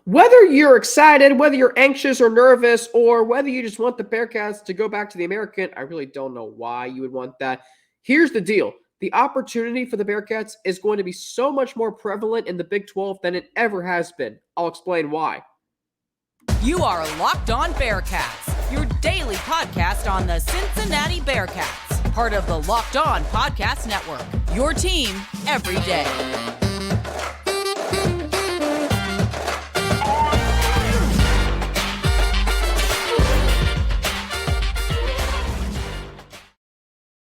Whether you're excited, whether you're anxious or nervous, or whether you just want the Bearcats to go back to the American, I really don't know why you would want that. Here's the deal. The opportunity for the Bearcats is going to be so much more prevalent in the Big 12 than it ever has been. I'll explain why. You are Locked On Bearcats, your daily podcast on the Cincinnati Bearcats, part of the Locked On Podcast Network, your team every day.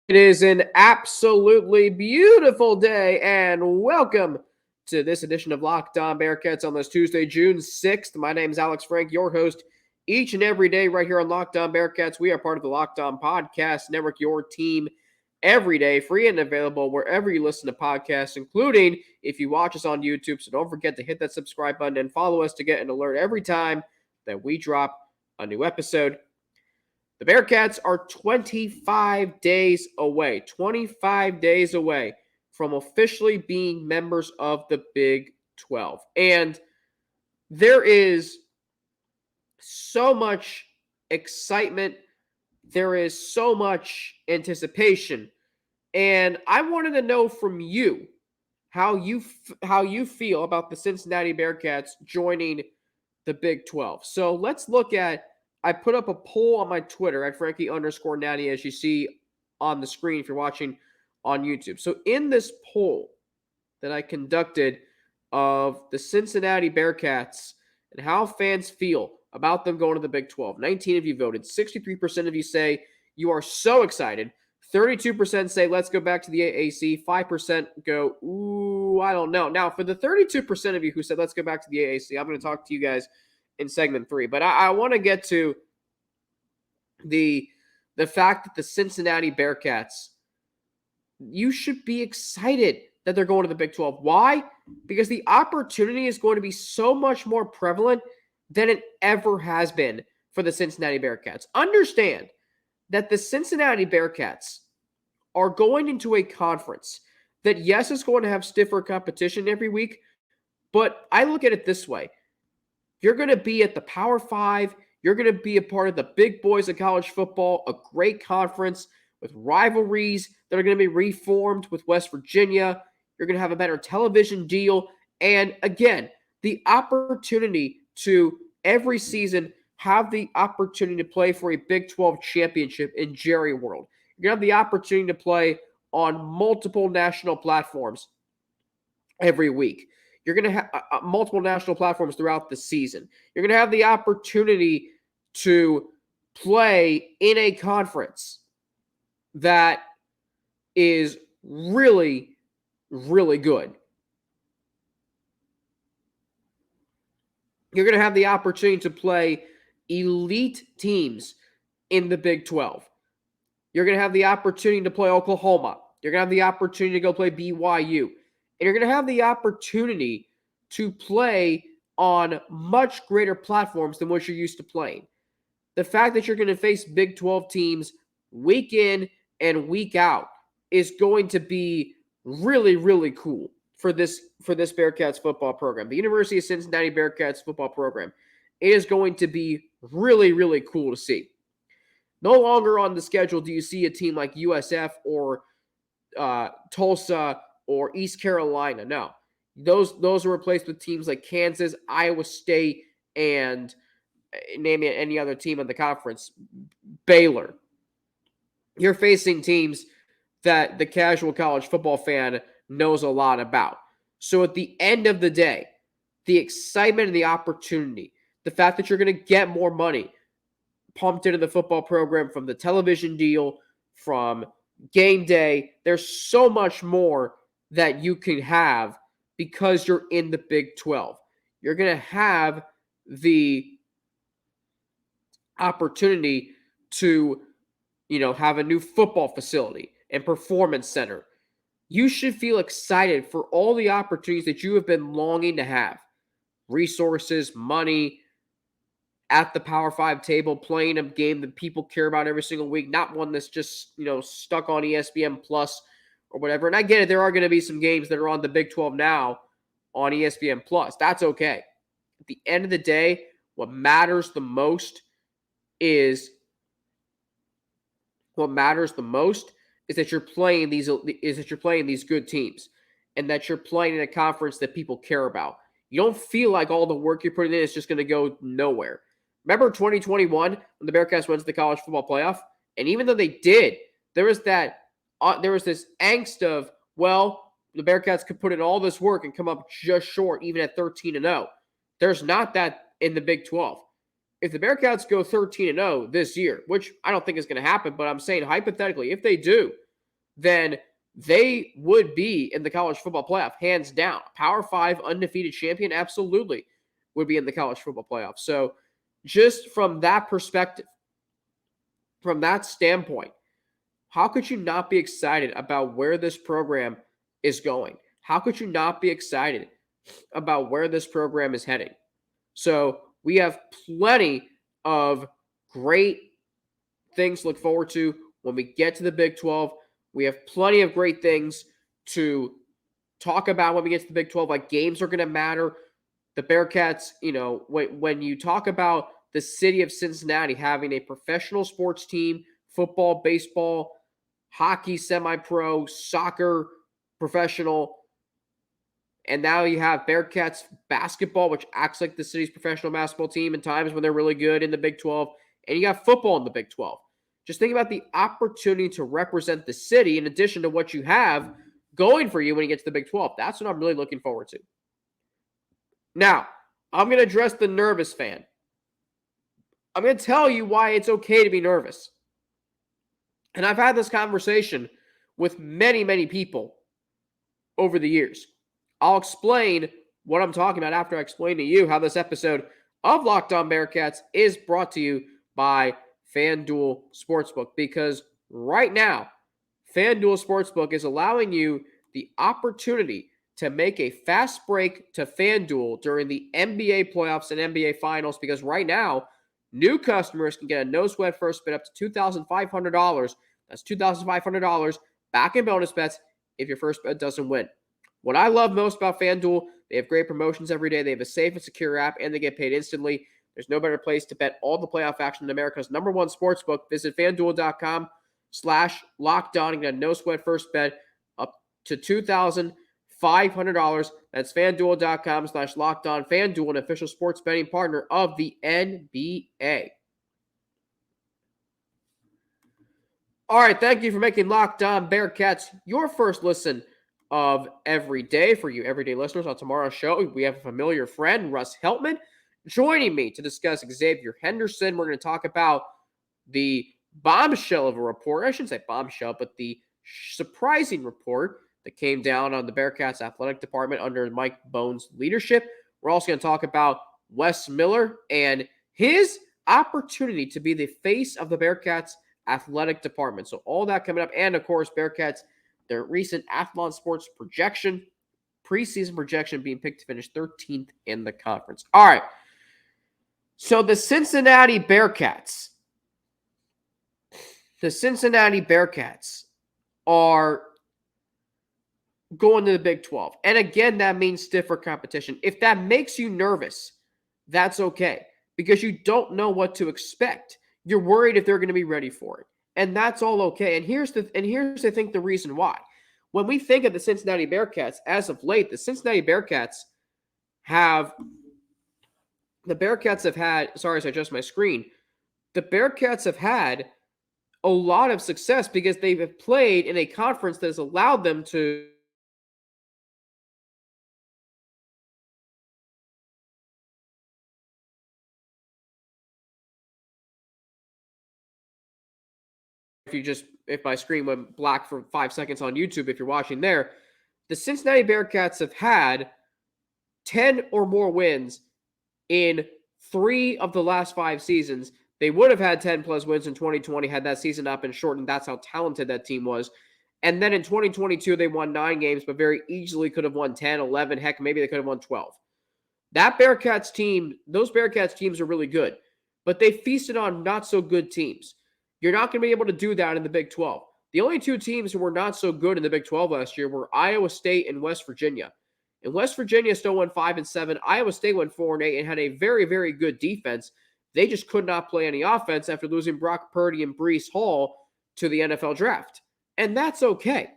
It is an absolutely beautiful day, and welcome to this edition of Locked On Bearcats on this Tuesday, June 6th. My name is Alex Frank, your host each and every day right here on Locked On Bearcats. We are part of the Locked On Podcast Network, your team every day, free and available wherever you listen to podcasts, including if you watch us on YouTube. So don't forget to hit that subscribe button and follow us to get an alert every time that we drop a new episode. The Bearcats are 25 days away from officially being members of the Big 12. And there is so much excitement. There is so much anticipation. And I wanted to know from you how you feel about the Cincinnati Bearcats joining the Big 12. So let's look at, I put up a poll on my Twitter at Frankie_Natty, as you see on the screen if you're watching on YouTube. So in this poll that I conducted of the Cincinnati Bearcats and how fans feel about them going to the Big 12, 19 of you voted. 63% of you say you are so excited. 32% say let's go back to the AAC. 5% go, ooh, I don't know. Now, for the 32% of you who said let's go back to the AAC, I'm going to talk to you guys in segment 3. But I want to get to the fact that the Cincinnati Bearcats, you should be excited that they're going to the Big 12. Why? Because the opportunity is going to be so much more prevalent than it ever has been for the Cincinnati Bearcats. Understand that the Cincinnati Bearcats are going into a conference that, yes, is going to have stiffer competition every week, but I look at it this way. You're going to be at the Power 5. You're going to be a part of the big boys of college football, a great conference with rivalries that are going to be reformed with West Virginia. You're going to have a better television deal. And again, the opportunity to every season have the opportunity to play for a Big 12 championship in Jerry World. You're going to have the opportunity to play on multiple national platforms every week. You're going to have multiple national platforms throughout the season. You're going to have the opportunity to play in a conference that is really, really good. You're going to have the opportunity to play elite teams in the Big 12. You're going to have the opportunity to play Oklahoma. You're going to have the opportunity to go play BYU. And you're going to have the opportunity to play on much greater platforms than what you're used to playing. The fact that you're going to face Big 12 teams week in and week out is going to be really, really cool for this Bearcats football program. The University of Cincinnati Bearcats football program. It is going to be really, really cool to see. No longer on the schedule do you see a team like USF or Tulsa or East Carolina. No, those are replaced with teams like Kansas, Iowa State, and name any other team in the conference, Baylor. You're facing teams that the casual college football fan knows a lot about. So at the end of the day, the excitement and the opportunity, the fact that you're going to get more money pumped into the football program from the television deal, from game day, there's so much more that you can have because you're in the Big 12. You're going to have the opportunity to, have a new football facility and performance center. You should feel excited for all the opportunities that you have been longing to have. Resources, money, at the Power 5 table, playing a game that people care about every single week, not one that's just, stuck on ESPN Plus or whatever. And I get it, there are going to be some games that are on the Big 12 now on ESPN Plus. That's okay. at the end of the day, what matters the most is that you're playing these good teams, and that you're playing in a conference that people care about. You don't feel like all the work you're putting in is just going to go nowhere. Remember 2021 when the Bearcats went to the college football playoff, and even though they did, there was this angst of, well, the Bearcats could put in all this work and come up just short, even at 13-0. There's not that in the Big 12. If the Bearcats go 13-0 this year, which I don't think is going to happen, but I'm saying hypothetically, if they do, then they would be in the college football playoff, hands down. Power 5 undefeated champion absolutely would be in the college football playoff. So just from that perspective, from that standpoint, how could you not be excited about where this program is going? How could you not be excited about where this program is heading? So we have plenty of great things to look forward to when we get to the Big 12. We have plenty of great things to talk about when we get to the Big 12. Like, games are going to matter. The Bearcats, when you talk about the city of Cincinnati having a professional sports team, football, baseball, hockey, semi-pro, soccer, professional, and now you have Bearcats basketball, which acts like the city's professional basketball team in times when they're really good in the Big 12, and you got football in the Big 12. Just think about the opportunity to represent the city in addition to what you have going for you when you get to the Big 12. That's what I'm really looking forward to. Now, I'm going to address the nervous fan. I'm going to tell you why it's okay to be nervous. And I've had this conversation with many, many people over the years. I'll explain what I'm talking about after I explain to you how this episode of Locked On Bearcats is brought to you by FanDuel Sportsbook. Because right now, FanDuel Sportsbook is allowing you the opportunity to make a fast break to FanDuel during the NBA playoffs and NBA finals. Because right now, new customers can get a no-sweat first bet up to $2,500. That's $2,500 back in bonus bets if your first bet doesn't win. What I love most about FanDuel, they have great promotions every day. They have a safe and secure app, and they get paid instantly. There's no better place to bet all the playoff action in America's #1 sportsbook. Visit FanDuel.com/lockedon and get a no-sweat first bet up to $2,500. That's FanDuel.com/lockedon. FanDuel, an official sports betting partner of the NBA. All right, thank you for making Locked On Bearcats your first listen of every day. For you everyday listeners, on tomorrow's show, we have a familiar friend, Russ Heltman, joining me to discuss Xavier Henderson. We're going to talk about the bombshell of a report. I shouldn't say bombshell, but the surprising report that came down on the Bearcats athletic department under Mike Bohn's leadership. We're also going to talk about Wes Miller and his opportunity to be the face of the Bearcats athletic department. So all that coming up. And of course, Bearcats, their recent Athlon Sports projection, preseason projection, being picked to finish 13th in the conference. All right. So the Cincinnati Bearcats are going to the Big 12. And again, that means stiffer competition. If that makes you nervous, that's okay, because you don't know what to expect. You're worried if they're going to be ready for it. And that's all okay. And here's I think the reason why. When we think of the Cincinnati Bearcats, as of late, the Bearcats have had a lot of success because they've played in a conference that has allowed them to if my screen went black for 5 seconds on YouTube, if you're watching there, the Cincinnati Bearcats have had 10 or more wins in 3 of the last 5 seasons. They would have had 10 plus wins in 2020 had that season not been shortened. That's how talented that team was. And then in 2022, they won 9 games, but very easily could have won 10, 11. Heck, maybe they could have won 12. Those Bearcats teams are really good, but they feasted on not so good teams. You're not going to be able to do that in the Big 12. The only 2 teams who were not so good in the Big 12 last year were Iowa State and West Virginia. And West Virginia still went 5-7. Iowa State went 4-8 and had a very, very good defense. They just could not play any offense after losing Brock Purdy and Breece Hall to the NFL draft. And that's okay.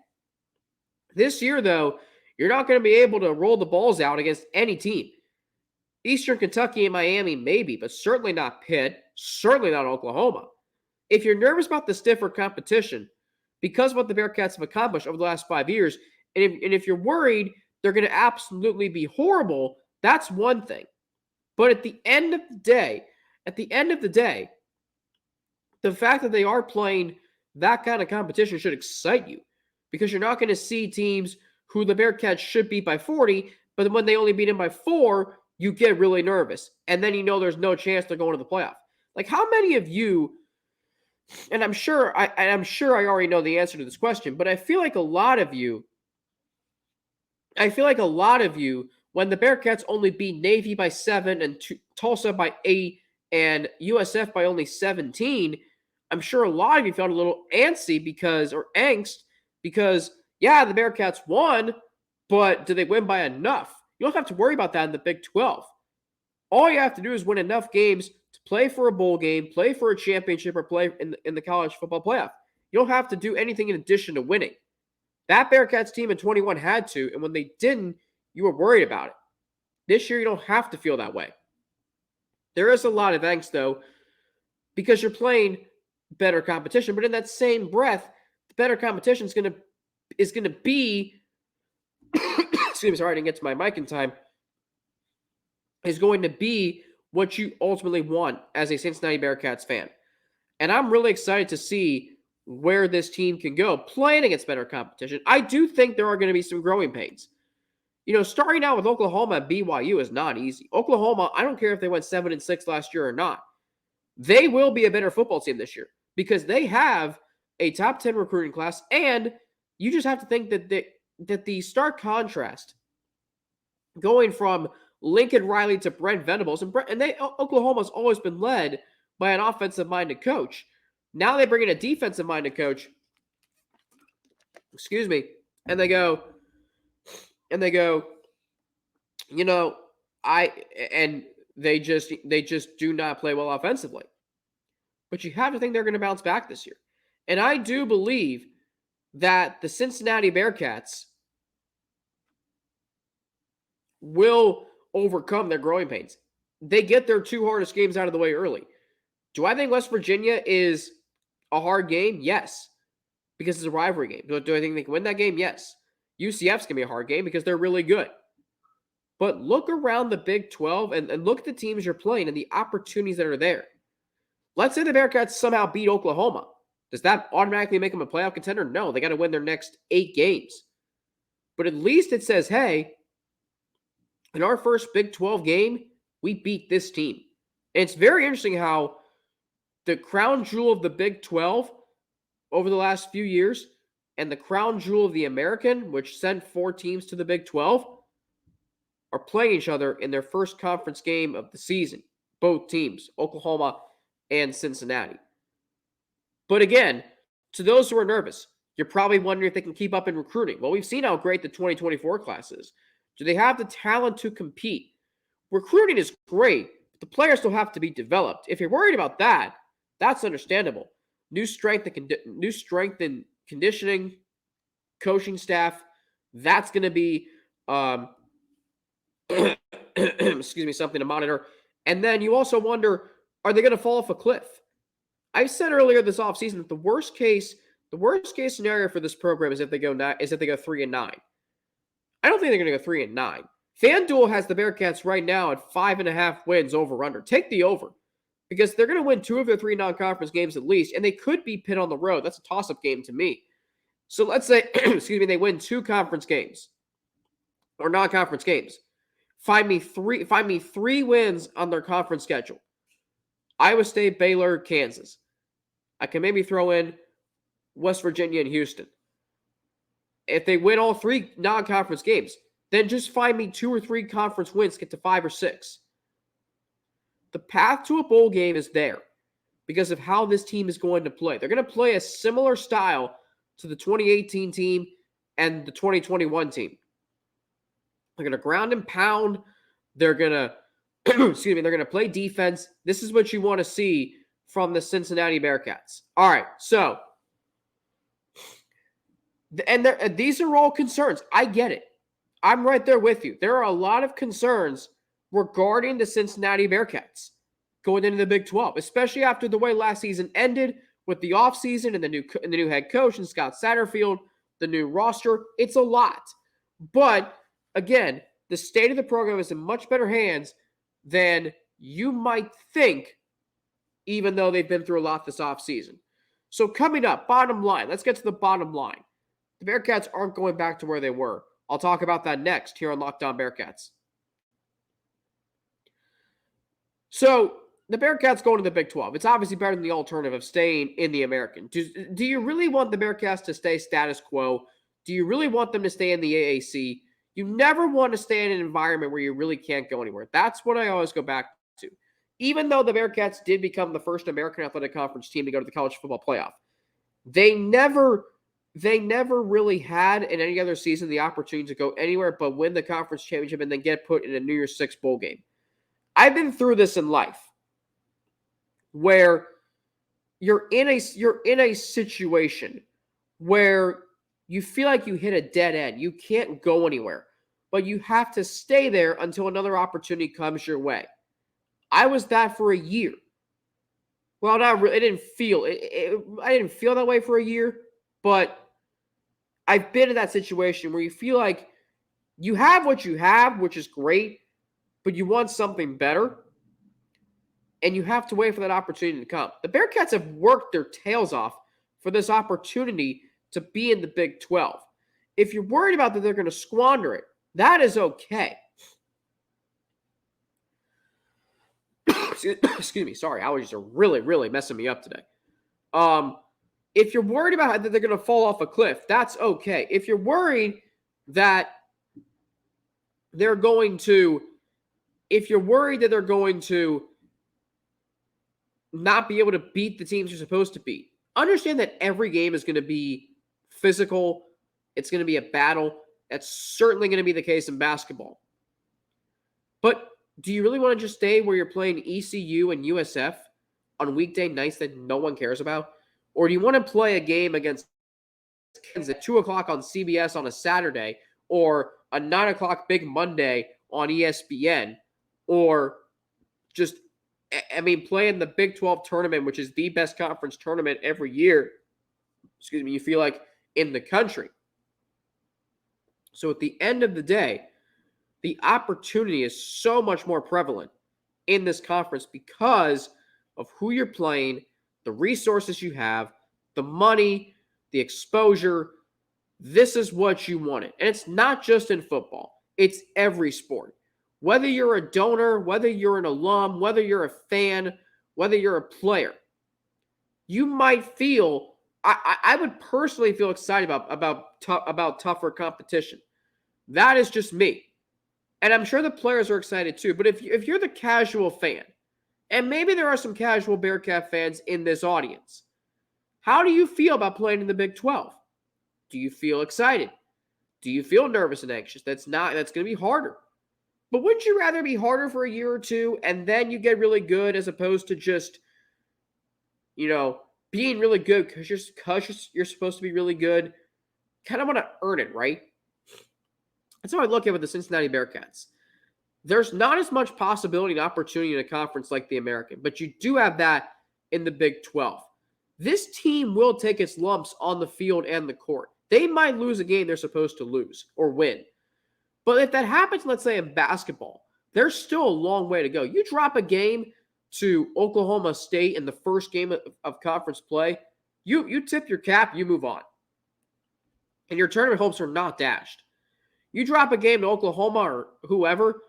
This year, though, you're not going to be able to roll the balls out against any team. Eastern Kentucky and Miami, maybe, but certainly not Pitt, certainly not Oklahoma. If you're nervous about the stiffer competition because of what the Bearcats have accomplished over the last 5 years, and if you're worried they're going to absolutely be horrible, that's one thing. But at the end of the day, the fact that they are playing that kind of competition should excite you, because you're not going to see teams who the Bearcats should beat by 40, but when they only beat them by 4, you get really nervous. And then you know there's no chance they're going to the playoff. Like, how many of you, and I'm sure I already know the answer to this question, but I feel like a lot of you, when the Bearcats only beat Navy by 7 and Tulsa by 8 and USF by only 17, I'm sure a lot of you felt a little angst because, yeah, the Bearcats won, but did they win by enough? You don't have to worry about that in the Big 12. All you have to do is win enough games to play for a bowl game, play for a championship, or play in the college football playoff. You don't have to do anything in addition to winning. That Bearcats team in 21 had to, and when they didn't, you were worried about it. This year, you don't have to feel that way. There is a lot of angst, though, because you're playing better competition. But in that same breath, the better competition is going to be excuse me, sorry, I didn't get to my mic in time, is going to be what you ultimately want as a Cincinnati Bearcats fan. And I'm really excited to see where this team can go playing against better competition. I do think there are going to be some growing pains. Starting out with Oklahoma and BYU is not easy. Oklahoma, I don't care if they went 7-6 last year or not. They will be a better football team this year because they have a top 10 recruiting class, and you just have to think that the stark contrast going from Lincoln Riley to Brent Venables, Oklahoma's always been led by an offensive-minded coach. Now they bring in a defensive-minded coach, and they go, they just do not play well offensively. But you have to think they're going to bounce back this year. And I do believe that the Cincinnati Bearcats will overcome their growing pains. They get their 2 hardest games out of the way early. Do I think West Virginia is a hard game? Yes, because it's a rivalry game. Do I think they can win that game? Yes. UCF's going to be a hard game because they're really good. But look around the Big 12 and look at the teams you're playing and the opportunities that are there. Let's say the Bearcats somehow beat Oklahoma. Does that automatically make them a playoff contender? No, they got to win their next 8 games. But at least it says, hey, in our first Big 12 game, we beat this team. And it's very interesting how the crown jewel of the Big 12 over the last few years and the crown jewel of the American, which sent 4 teams to the Big 12, are playing each other in their first conference game of the season. Both teams, Oklahoma and Cincinnati. But again, to those who are nervous, you're probably wondering if they can keep up in recruiting. Well, we've seen how great the 2024 class is. Do they have the talent to compete? Recruiting is great, but the players still have to be developed. If you're worried about that, that's understandable. New strength and conditioning, coaching staff, that's going to be something to monitor. And then you also wonder, are they going to fall off a cliff? I said earlier this offseason that the worst case scenario for this program is if they go 3-9. I don't think they're going to go 3-9. FanDuel has the Bearcats right now at 5.5 wins over under. Take the over because they're going to win 2 of their 3 non-conference games at least, and they could be Pitt on the road. That's a toss-up game to me. So let's say, they win 2 conference games or non-conference games. Find me three wins on their conference schedule. Iowa State, Baylor, Kansas. I can maybe throw in West Virginia and Houston. If they win all 3 non-conference games, then just find me 2 or 3 conference wins, get to 5 or 6. The path to a bowl game is there because of how this team is going to play. They're going to play a similar style to the 2018 team and the 2021 team. They're going to ground and pound. They're going to, they're going to play defense. This is what you want to see from the Cincinnati Bearcats. All right, so, and these are all concerns. I get it. I'm right there with you. There are a lot of concerns regarding the Cincinnati Bearcats going into the Big 12, especially after the way last season ended with the offseason and the new head coach and Scott Satterfield, the new roster. It's a lot. But, again, the state of the program is in much better hands than you might think, even though they've been through a lot this offseason. So coming up, bottom line. Let's get to the bottom line. The Bearcats aren't going back to where they were. I'll talk about that next here on Locked On Bearcats. So the Bearcats going to the Big 12. It's obviously better than the alternative of staying in the American. Do you really want the Bearcats to stay status quo? Do you really want them to stay in the AAC? You never want to stay in an environment where you really can't go anywhere. That's what I always go back to. Even though the Bearcats did become the first American Athletic Conference team to go to the college football playoff, they never really had in any other season the opportunity to go anywhere but win the conference championship and then get put in a New Year's Six bowl game. I've been through this in life where you're in a situation where you feel like you hit a dead end. You can't go anywhere, but you have to stay there until another opportunity comes your way. I was that for a year. Well, not really. I didn't feel that way for a year, but I've been in that situation where you feel like you have what you have, which is great, but you want something better, and you have to wait for that opportunity to come. The Bearcats have worked their tails off for this opportunity to be in the Big 12. If you're worried about that they're going to squander it, that is okay. Excuse me. Sorry, allergies are really, really messing me up today. If you're worried about that they're going to fall off a cliff, that's okay. If you're worried that they're going to not be able to beat the teams you're supposed to beat, understand that every game is going to be physical. It's going to be a battle. That's certainly going to be the case in basketball. But do you really want to just stay where you're playing ECU and USF on weekday nights that no one cares about? Or do you want to play a game against Kansas at 2 o'clock on CBS on a Saturday, or a 9 o'clock Big Monday on ESPN, or just, play in the Big 12 tournament, which is the best conference tournament every year, you feel like, in the country? So at the end of the day, the opportunity is so much more prevalent in this conference because of who you're playing, the resources you have, the money, the exposure. This is what you wanted. And it's not just in football. It's every sport. Whether you're a donor, whether you're an alum, whether you're a fan, whether you're a player, you might feel, I would personally feel excited about tougher competition. That is just me. And I'm sure the players are excited too. But if you're the casual fan, and maybe there are some casual Bearcat fans in this audience, how do you feel about playing in the Big 12? Do you feel excited? Do you feel nervous and anxious? That's going to be harder. But wouldn't you rather be harder for a year or two and then you get really good, as opposed to just, being really good because you're supposed to be really good? Kind of want to earn it, right? That's how I look at it with the Cincinnati Bearcats. There's not as much possibility and opportunity in a conference like the American, but you do have that in the Big 12. This team will take its lumps on the field and the court. They might lose a game they're supposed to lose or win. But if that happens, let's say in basketball, there's still a long way to go. You drop a game to Oklahoma State in the first game of conference play, you tip your cap, you move on. And your tournament hopes are not dashed. You drop a game to Oklahoma or whoever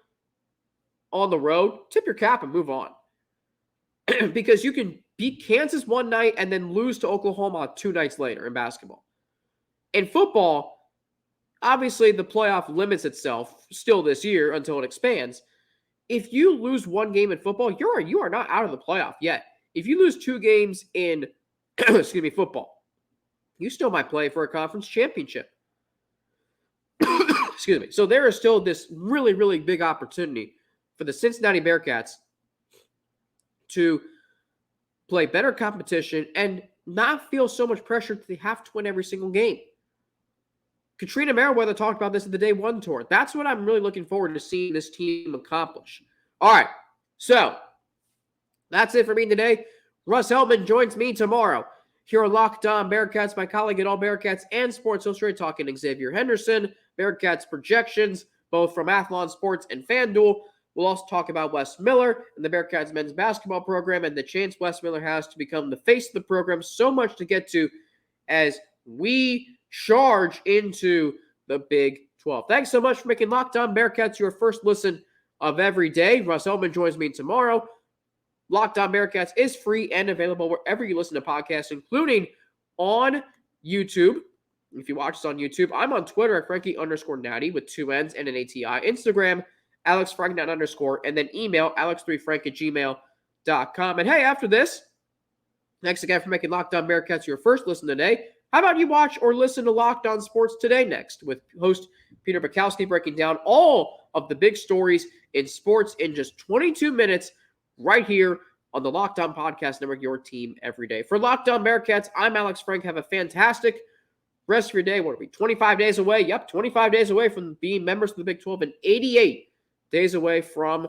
on the road, tip your cap and move on. Because you can beat Kansas one night and then lose to Oklahoma 2 nights later in basketball. In football, obviously the playoff limits itself still this year until it expands. If you lose one game in football, you are not out of the playoff yet. If you lose 2 games in football, you still might play for a conference championship. excuse me. So there is still this really, really big opportunity for the Cincinnati Bearcats to play better competition and not feel so much pressure that they have to win every single game. Katrina Merriweather talked about this at the Day 1 tour. That's what I'm really looking forward to seeing this team accomplish. All right, so that's it for me today. Russ Heltman joins me tomorrow here on Locked On Bearcats, my colleague at All Bearcats and Sports Illustrated, talking Xavier Henderson, Bearcats projections, both from Athlon Sports and FanDuel. We'll also talk about Wes Miller and the Bearcats men's basketball program and the chance Wes Miller has to become the face of the program. So much to get to as we charge into the Big 12. Thanks so much for making Locked On Bearcats your first listen of every day. Russ Heltman joins me tomorrow. Locked On Bearcats is free and available wherever you listen to podcasts, including on YouTube. If you watch us on YouTube, I'm on Twitter at Frankie_Natty with 2 N's and an ATI. Instagram, AlexFrank_, and then email alex3frank@gmail.com. And hey, after this, thanks again for making Locked On Bearcats your first listen today. How about you watch or listen to Locked On Sports Today next with host Peter Bukowski breaking down all of the big stories in sports in just 22 minutes right here on the Locked On Podcast Network, your team every day. For Locked On Bearcats, I'm Alex Frank. Have a fantastic rest of your day. What are we, 25 days away? Yep, 25 days away from being members of the Big 12 and 88 days away from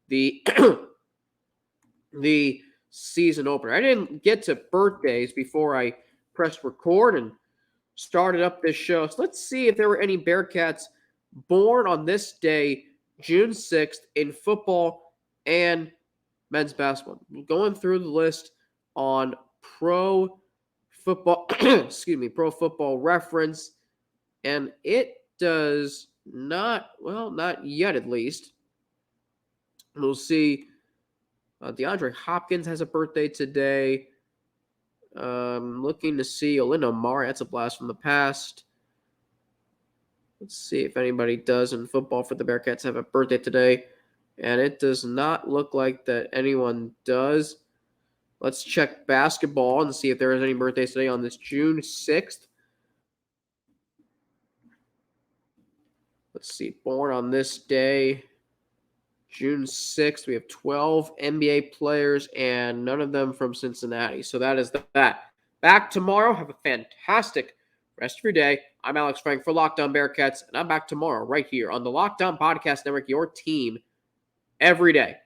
the the season opener. I didn't get to birthdays before I pressed record and started up this show. So let's see if there were any Bearcats born on this day, June 6th, in football and men's basketball. Going through the list on Pro Football, Pro Football Reference, and it does not, well, not yet at least. We'll see. DeAndre Hopkins has a birthday today. Looking to see Olinda Amari. That's a blast from the past. Let's see if anybody does in football for the Bearcats have a birthday today. And it does not look like that anyone does. Let's check basketball and see if there is any birthdays today on this June 6th. Let's see. Born on this day, June 6th, we have 12 NBA players and none of them from Cincinnati. So that is that. Back tomorrow. Have a fantastic rest of your day. I'm Alex Frank for Locked On Bearcats, and I'm back tomorrow right here on the Locked On Podcast Network, your team every day.